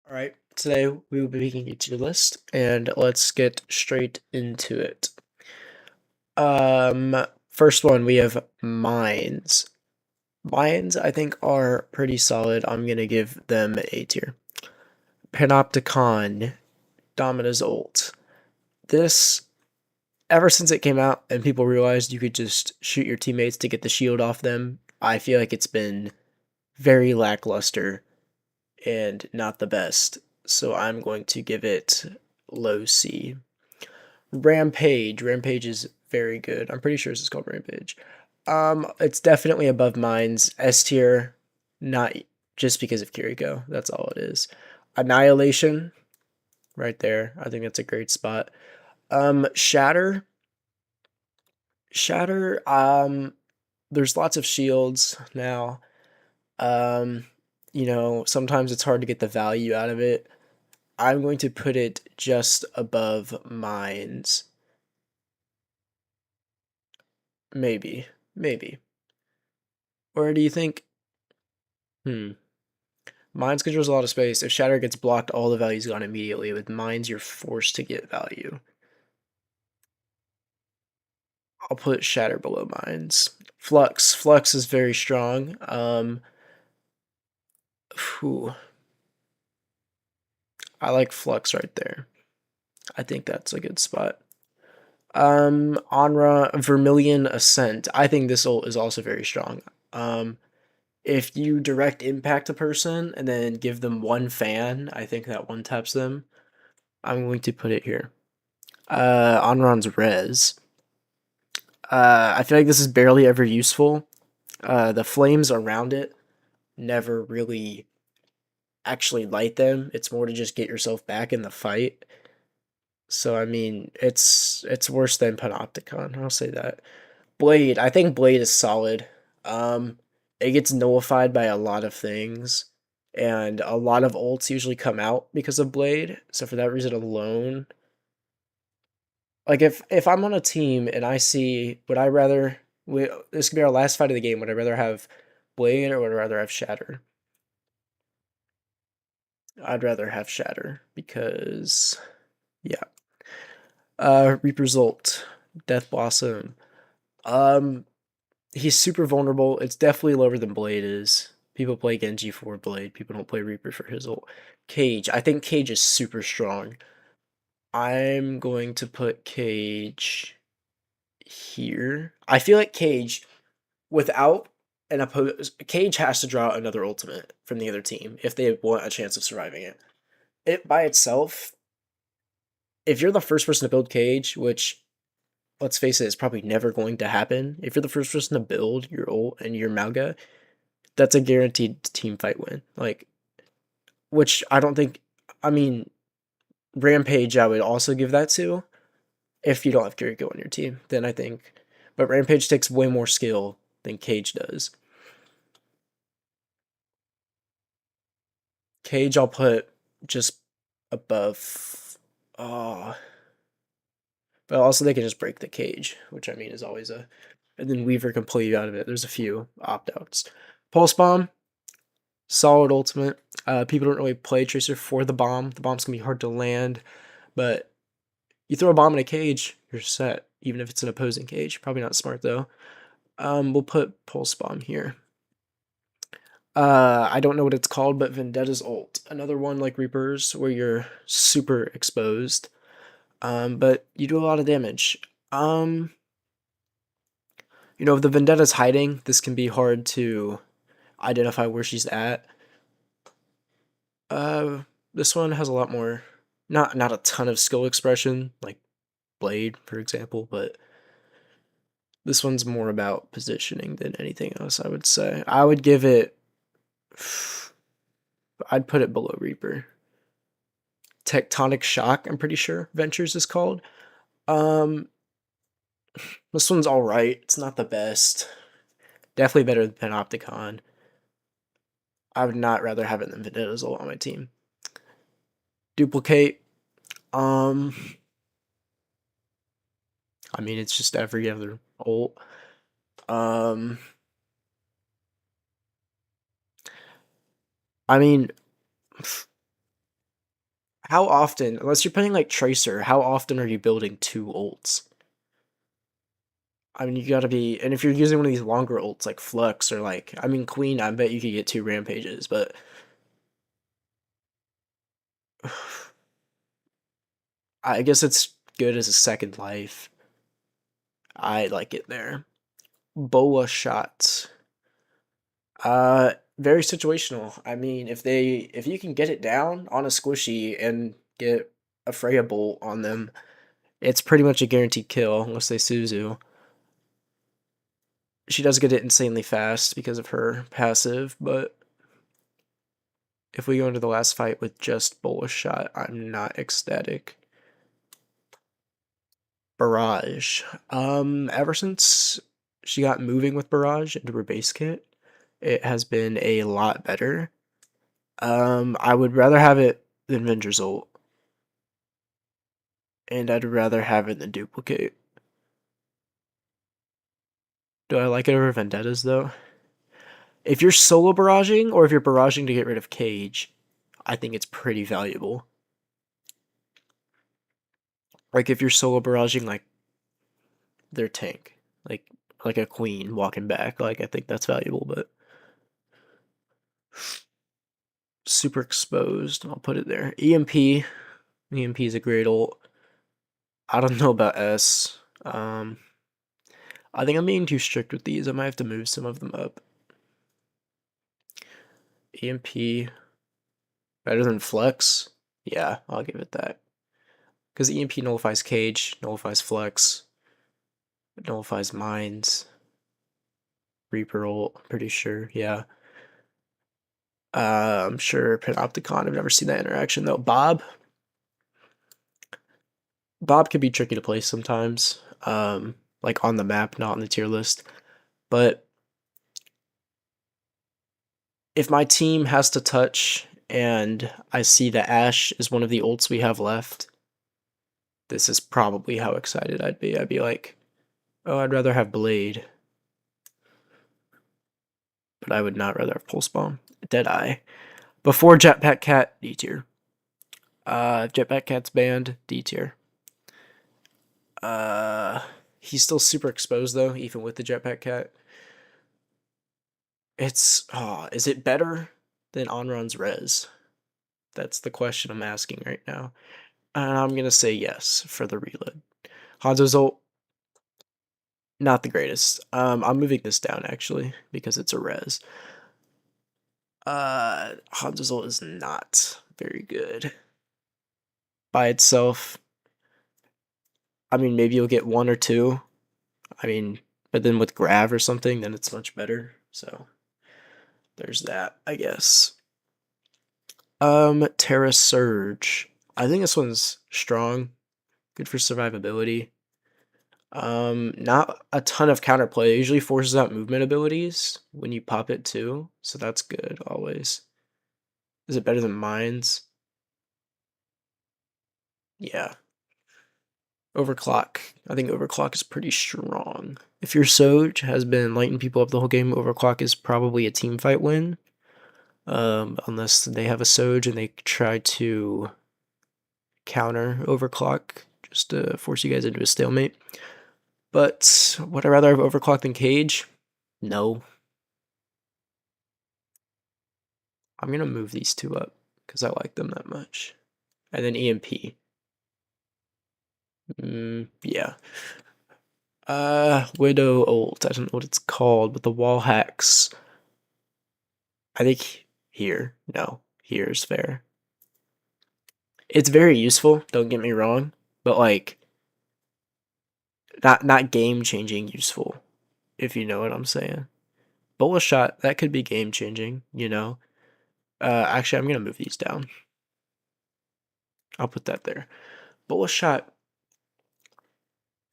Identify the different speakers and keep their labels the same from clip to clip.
Speaker 1: All right, today we will be making a tier list, and let's get straight into it. First one we have mines. Mines, I think, are pretty solid. I'm gonna give them A tier. Panopticon, Domina's ult. This, ever since it came out and people realized you could just shoot your teammates to get the shield off them, I feel like it's been very lackluster and not the best. So I'm going to give it low C. Rampage. Rampage is very good. I'm pretty sure this is called Rampage. It's definitely above Mines. S tier, not just because of Kiriko. That's all it is. Annihilation, right there. I think that's a great spot. Shatter. Shatter. There's lots of shields now. Um, sometimes it's hard to get the value out of it. I'm going to put it just above Mines. Maybe. Maybe. Or do you think? Mines controls a lot of space. If Shatter gets blocked, all the value's gone immediately. With Mines, you're forced to get value. I'll put Shatter below Mines. Flux. Flux is very strong. I like Flux right there. I think that's a good spot. Onra, Vermilion Ascent. I think this ult is also very strong. If you direct impact a person and then give them one fan, I think that one taps them. I'm going to put it here. Onron's Res. I feel like this is barely ever useful. The flames around it never really actually light them. It's more to just get yourself back in the fight. So I mean, it's worse than Panopticon. I'll say that. Blade. I think Blade is solid. It gets nullified by a lot of things, and a lot of ults usually come out because of Blade. So for that reason alone, like if I'm on a team and I see, would I rather? This could be our last fight of the game. Would I rather have Blade or would I rather have Shatter? I'd rather have Shatter because, yeah. Reaper's ult, Death Blossom. Um, he's super vulnerable. It's definitely lower than Blade is. People play Genji for Blade. People don't play Reaper for his ult. Cage. I think Cage is super strong. I'm going to put Cage here. I feel like Cage, without an Cage has to draw another ultimate from the other team if they want a chance of surviving it. It by itself, if you're the first person to build Cage, which let's face it, is probably never going to happen. If you're the first person to build your ult and your Mauga, that's a guaranteed team fight win. Like, which I don't think. I mean, Rampage, I would also give that to. If you don't have Kiriko on your team, then I think. But Rampage takes way more skill than Cage does. Cage, I'll put just above. Oh. But also, they can just break the cage, which I mean is always a. And then Weaver can pull you out of it. There's a few opt outs. Pulse Bomb, solid ultimate. People don't really play Tracer for the bomb. The bomb's gonna be hard to land, but you throw a bomb in a cage, you're set. Even if it's an opposing cage, probably not smart though. We'll put Pulse Bomb here. I don't know what it's called, but Vendetta's ult. Another one like Reaper's where you're super exposed. But you do a lot of damage. If the Vendetta's hiding, this can be hard to identify where she's at. This one has a lot more, not a ton of skill expression, like Blade, for example, but this one's more about positioning than anything else, I would say. I would give it, I'd put it below Reaper. Tectonic Shock, I'm pretty sure Ventures is called. This one's alright. It's not the best. Definitely better than Panopticon. I would not rather have it than Vendetta's ult on my team. Duplicate. I mean, it's just every other ult. I mean, How often, unless you're playing like Tracer, how often are you building 2 ults? I mean, you gotta be, and if you're using one of these longer ults like Flux or like, I mean, Queen, I bet you could get 2 rampages, but I guess it's good as a second life. I like it there. Boa shots. Very situational. I mean, if you can get it down on a squishy and get a Freya bolt on them, it's pretty much a guaranteed kill unless they Suzu. She does get it insanely fast because of her passive, but if we go into the last fight with just Boa shot, I'm not ecstatic. Barrage. Ever since she got moving with Barrage into her base kit, it has been a lot better. I would rather have it than Venger's ult. And I'd rather have it than Duplicate. Do I like it over Vendettas, though? If you're solo barraging, or if you're barraging to get rid of Cage, I think it's pretty valuable. Like, if you're solo barraging, like, their tank. Like a Queen walking back. Like, I think that's valuable, but... Super exposed. I'll put it there. EMP. EMP is a great ult. I don't know about S. I think I'm being too strict with these. I might have to move some of them up. EMP. Better than Flex? Yeah, I'll give it that. Because EMP nullifies Cage, nullifies Flex, nullifies Mines. Reaper ult, pretty sure, yeah. I'm sure Panopticon, I've never seen that interaction though. Bob can be tricky to play sometimes, like on the map, not on the tier list. But if my team has to touch and I see that Ashe is one of the ults we have left, this is probably how excited I'd be. I'd be like, oh, I'd rather have Blade. But I would not rather have Pulse Bomb. Deadeye. Before Jetpack Cat, D tier. Jetpack Cat's banned, D tier. He's still super exposed though, even with the Jetpack Cat. Is it better than Onron's res? That's the question I'm asking right now. And I'm gonna say yes for the reload. Hanzo's ult, not the greatest. I'm moving this down actually because it's a res. Hanzo's ult is not very good. By itself, I mean, maybe you'll get 1 or 2. I mean, but then with Grav or something, then it's much better. So there's that, I guess. Terra Surge. I think this one's strong. Good for survivability. Not a ton of counterplay. It usually forces out movement abilities when you pop it too. So that's good always. Is it better than Mines? Yeah. Overclock. I think Overclock is pretty strong. If your Soj has been lighting people up the whole game, Overclock is probably a team fight win. Unless they have a Soj and they try to counter Overclock just to force you guys into a stalemate. But would I rather have Overclock than Cage? No. I'm going to move these 2 up because I like them that much. And then EMP. Yeah. Widow ult. I don't know what it's called, but the wall hacks. I think here. No, here is fair. It's very useful, don't get me wrong, but like not game-changing useful, if you know what I'm saying. Bullet shot, that could be game-changing, you know. Actually, I'm gonna move these down. I'll put that there. Bullet shot,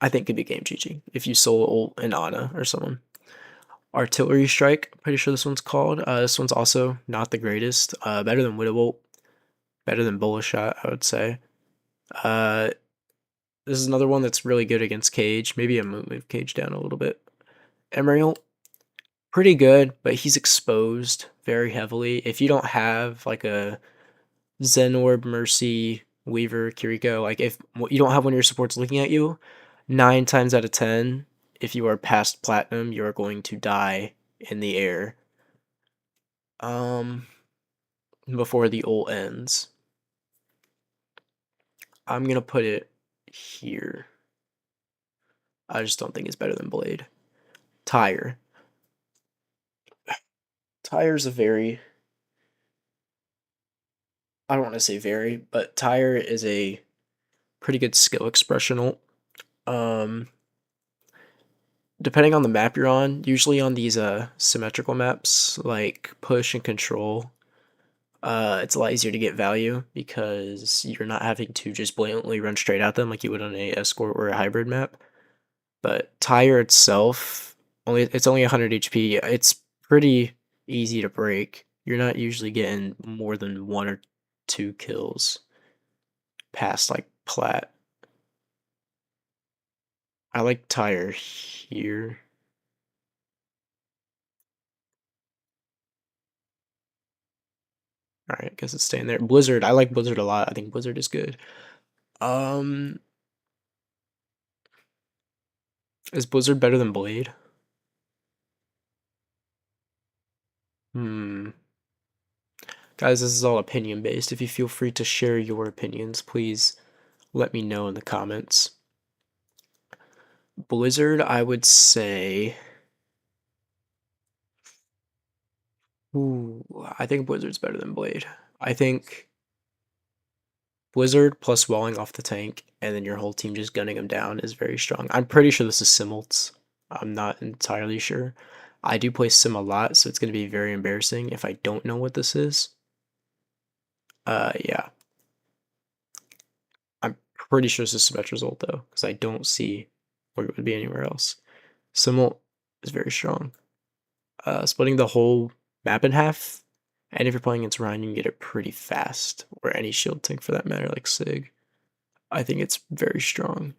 Speaker 1: I think could be game-changing if you solo ult an Ana or someone. Artillery strike, pretty sure this one's called. This one's also not the greatest. Better than Widow ult. Better than Bullet shot, I would say. This is another one that's really good against Cage. Maybe I move Cage down a little bit. Emerald, pretty good, but he's exposed very heavily. If you don't have like a Zen Orb Mercy Weaver, Kiriko, like if you don't have one of your supports looking at you, 9 times out of 10, if you are past platinum, you are going to die in the air. Before the ult ends. I'm gonna put it here. I just don't think it's better than Blade. Tire. Tire's a very, I don't want to say very, but Tire is a pretty good skill expression ult. Depending on the map you're on, usually on these symmetrical maps like push and control, it's a lot easier to get value because you're not having to just blatantly run straight at them like you would on a escort or a hybrid map. But Tire itself, it's only 100 HP. It's pretty easy to break. You're not usually getting more than 1 or 2 kills past like plat. I like Tire here. All right, I guess it's staying there. Blizzard, I like Blizzard a lot. I think Blizzard is good. Um, is Blizzard better than Blade? Hmm. Guys, this is all opinion based. If you feel free to share your opinions, please let me know in the comments. Blizzard, I would say. Ooh, I think Blizzard's better than Blade. I think Blizzard plus walling off the tank and then your whole team just gunning them down is very strong. I'm pretty sure this is Simults. I'm not entirely sure. I do play Sim a lot, so it's going to be very embarrassing if I don't know what this is. Yeah. I'm pretty sure this is Symmetra's ult though, because I don't see where it would be anywhere else. Simult is very strong. Splitting the whole map in half, and if you're playing against Ryan, you can get it pretty fast, or any shield tank for that matter, like Sig. I think it's very strong.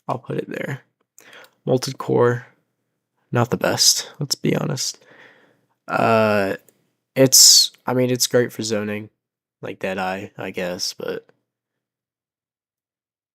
Speaker 1: I'll put it there. Molted Core, not the best, let's be honest. I mean, it's great for zoning, like Deadeye, I guess, but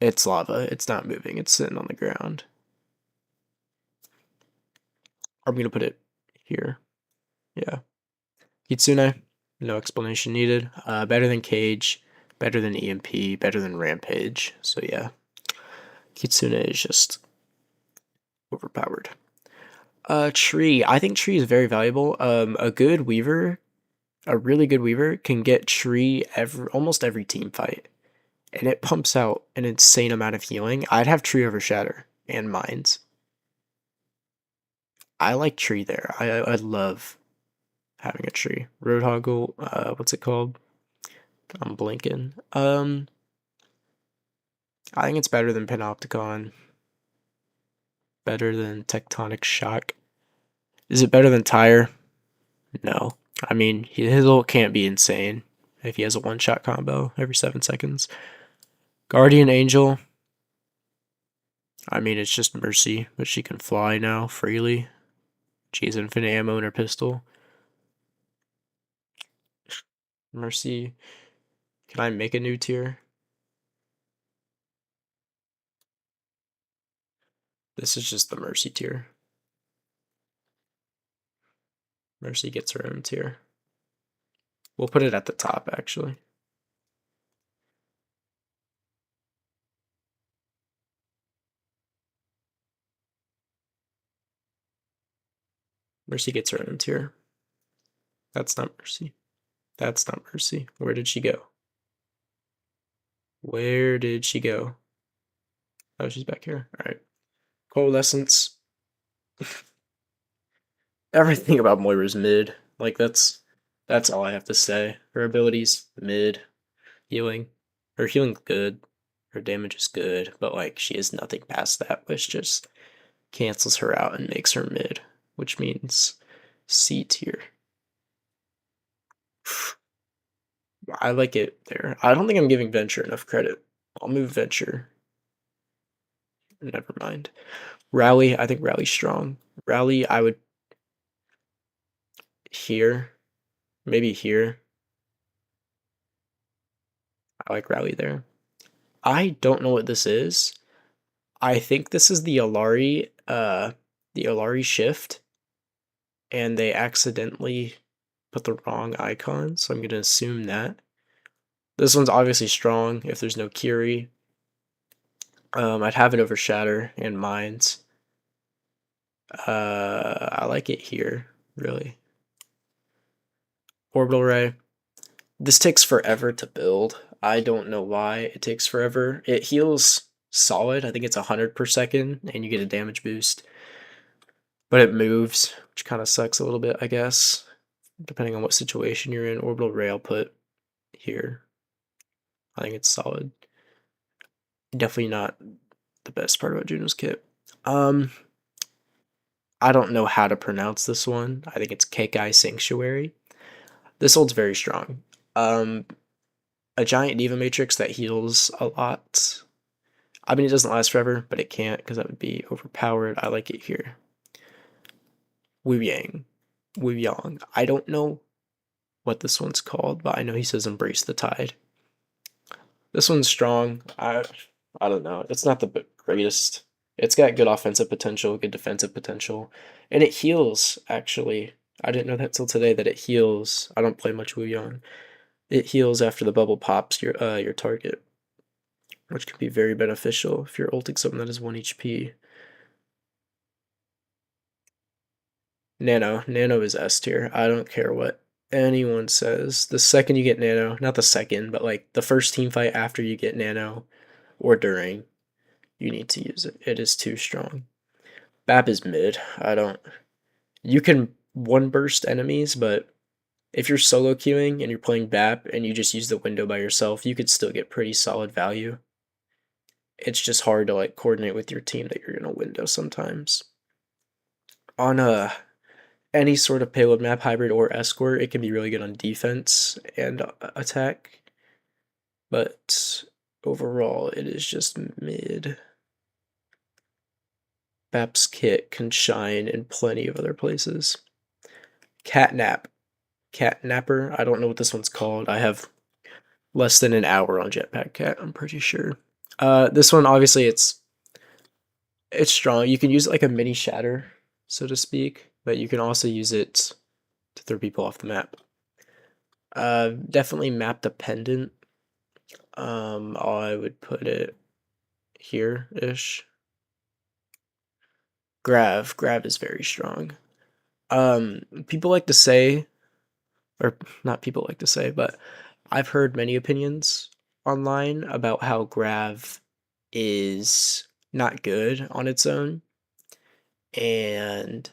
Speaker 1: it's lava. It's not moving. It's sitting on the ground. I'm gonna put it here. Yeah. Kitsune, no explanation needed. Better than Cage, better than EMP, better than Rampage. So yeah, Kitsune is just overpowered. Tree. I think Tree is very valuable. A good Weaver, a really good Weaver, can get Tree almost every team fight, and it pumps out an insane amount of healing. I'd have Tree over Shatter and Mines. I like Tree there. I love having a Tree. Roadhoggle, what's it called? I'm blinking. I think it's better than Panopticon. Better than Tectonic Shock. Is it better than Tire? No. I mean, his ult can't be insane if he has a one-shot combo every 7 seconds. Guardian Angel. I mean, it's just Mercy, but she can fly now freely. She has infinite ammo in her pistol. Mercy. Can I make a new tier? This is just the Mercy tier. Mercy gets her own tier. We'll put it at the top, actually. Mercy gets her own tier. That's not Mercy. That's not Mercy. Where did she go? Where did she go? Oh, she's back here. All right. Coalescence. Everything about Moira's mid. Like that's all I have to say. Her abilities mid, healing. Her healing's good. Her damage is good, but like she is nothing past that, which just cancels her out and makes her mid, which means C tier. I like it there. I don't think I'm giving Venture enough credit. I'll move Venture. Never mind. Rally, I think Rally's strong. Rally, I would here. Maybe here. I like rally there. I don't know what this is. I think this is the Alari shift, and they accidentally put the wrong icon, so I'm gonna assume that. This one's obviously strong if there's no Curie. I'd have it over Shatter and Mines. I like it here, really. Orbital Ray. This takes forever to build. I don't know why it takes forever. It heals solid. I think it's 100 per second, and you get a damage boost. But it moves, which kind of sucks a little bit, I guess. Depending on what situation you're in. Orbital Ray I'll put here. I think it's solid. Definitely not the best part about Juno's kit. I don't know how to pronounce this one. I think it's Kekai Sanctuary. This old's very strong. A giant Diva Matrix that heals a lot. I mean, it doesn't last forever, but it can't because that would be overpowered. I like it here. Wu Yang. Wu Yang. I don't know what this one's called, but I know he says Embrace the Tide. This one's strong. I don't know. It's not the greatest. It's got good offensive potential, good defensive potential, and it heals, actually. I didn't know that till today, that it heals. I don't play much Wu Yang. It heals after the bubble pops your target, which can be very beneficial if you're ulting something that is 1 HP. Nano is S tier. I don't care what anyone says. The second you get Nano, not the second, but like the first team fight after you get Nano or during, you need to use it. It is too strong. BAP is mid. You can one burst enemies, but if you're solo queuing and you're playing BAP and you just use the window by yourself, you could still get pretty solid value. It's just hard to like coordinate with your team that you're gonna window sometimes. On any sort of payload map, hybrid or escort, it can be really good on defense and attack. But overall, it is just mid. BAP's kit can shine in plenty of other places. Catnapper. I don't know what this one's called. I have less than an hour on Jetpack Cat, I'm pretty sure. This one, obviously, it's strong. You can use it like a mini shatter, so to speak, but you can also use it to throw people off the map. Definitely map dependent. I would put it here-ish. Grav is very strong. People like to say, or not people like to say, but I've heard many opinions online about how Grav is not good on its own, and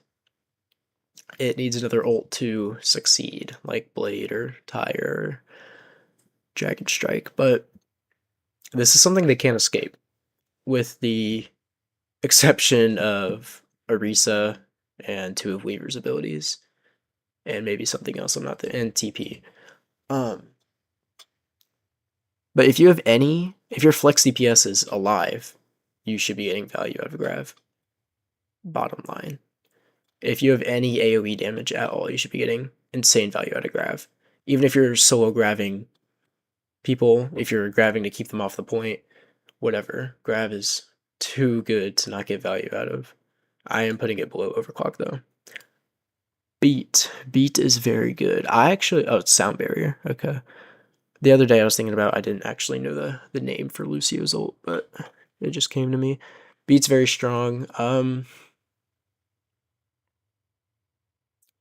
Speaker 1: it needs another ult to succeed, like Blade or Tire or Dragon Strike, but this is something they can't escape, with the exception of Orisa and 2 of Weaver's abilities, and maybe something else, and TP. But if your flex DPS is alive, you should be getting value out of Grav. Bottom line. If you have any AoE damage at all, you should be getting insane value out of Grav. Even if you're solo grabbing people, if you're grabbing to keep them off the point, whatever. Grav is too good to not get value out of. I am putting it below Overclock, though. Beat is very good. It's Sound Barrier. Okay. The other day I was thinking about, I didn't actually know the name for Lucio's ult, but it just came to me. Beat's very strong. I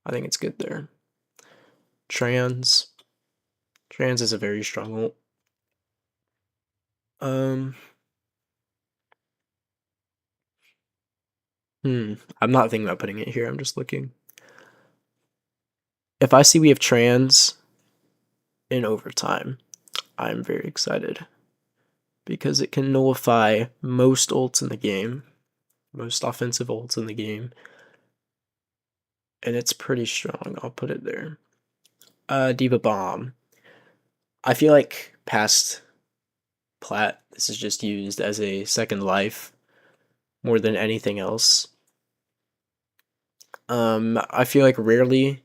Speaker 1: think it's good there. Trans is a very strong ult. I'm not thinking about putting it here, I'm just looking. If I see we have Trans in overtime, I'm very excited, because it can nullify most ults in the game, most offensive ults in the game, and it's pretty strong. I'll put it there. Diva Bomb. I feel like past Plat, this is just used as a second life more than anything else. I feel like rarely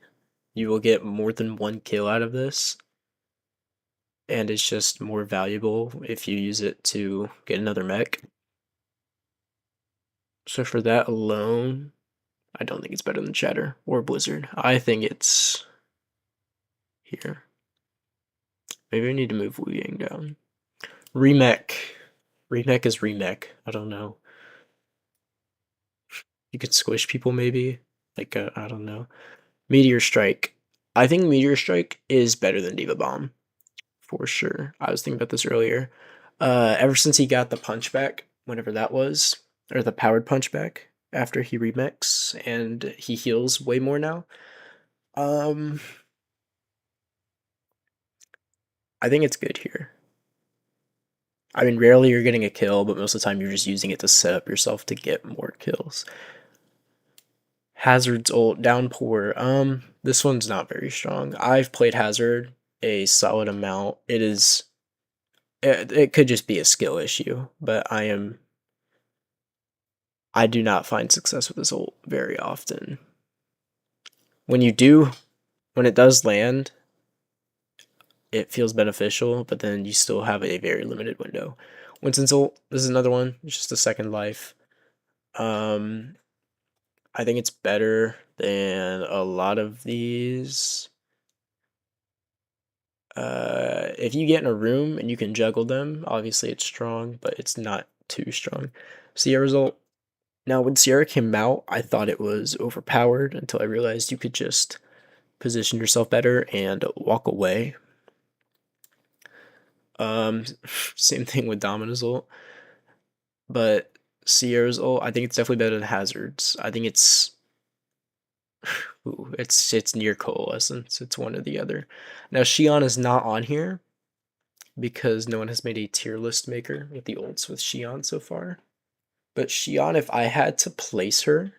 Speaker 1: you will get more than 1 kill out of this. and it's just more valuable if you use it to get another mech. So for that alone, I don't think it's better than Shatter or Blizzard. I think it's here. Maybe I need to move Wu Yang down. Remech. Remech is remech. I don't know. You could squish people maybe. Like, I don't know. Meteor Strike. I think Meteor Strike is better than Diva Bomb. For sure. I was thinking about this earlier. Ever since he got the punchback, whenever that was, or the powered punchback after he remix, and he heals way more now. I think it's good here. I mean, rarely you're getting a kill, but most of the time you're just using it to set up yourself to get more kills. Hazard's ult, Downpour. This one's not very strong. I've played Hazard a solid amount. It could just be a skill issue, but I do not find success with this ult very often. When you do, when it does land, it feels beneficial, but then you still have a very limited window. Winston's ult, this is another one. It's just a second life. I think it's better than a lot of these. If you get in a room and you can juggle them, obviously it's strong, but it's not too strong. Sierra's ult. Now, when Sierra came out, I thought it was overpowered until I realized you could just position yourself better and walk away. Same thing with Domina's ult. But Sierra's ult, I think it's definitely better than Hazard's. I think it's it's near coalescence. It's one or the other. Now Shion is not on here because no one has made a tier list maker with the ults with Shion so far. But Shion, if I had to place her,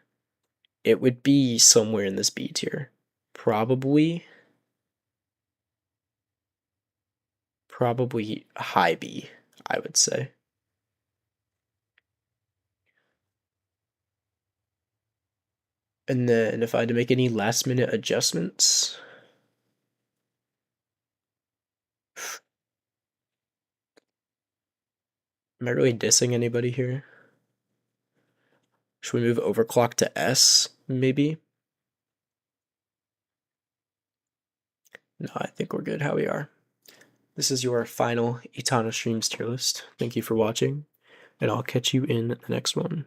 Speaker 1: it would be somewhere in this B tier. Probably high B, I would say. And then if I had to make any last minute adjustments, am I really dissing anybody here? Should we move overclock to S, maybe? No, I think we're good how we are. This is your final Etana Streams tier list. Thank you for watching, and I'll catch you in the next one.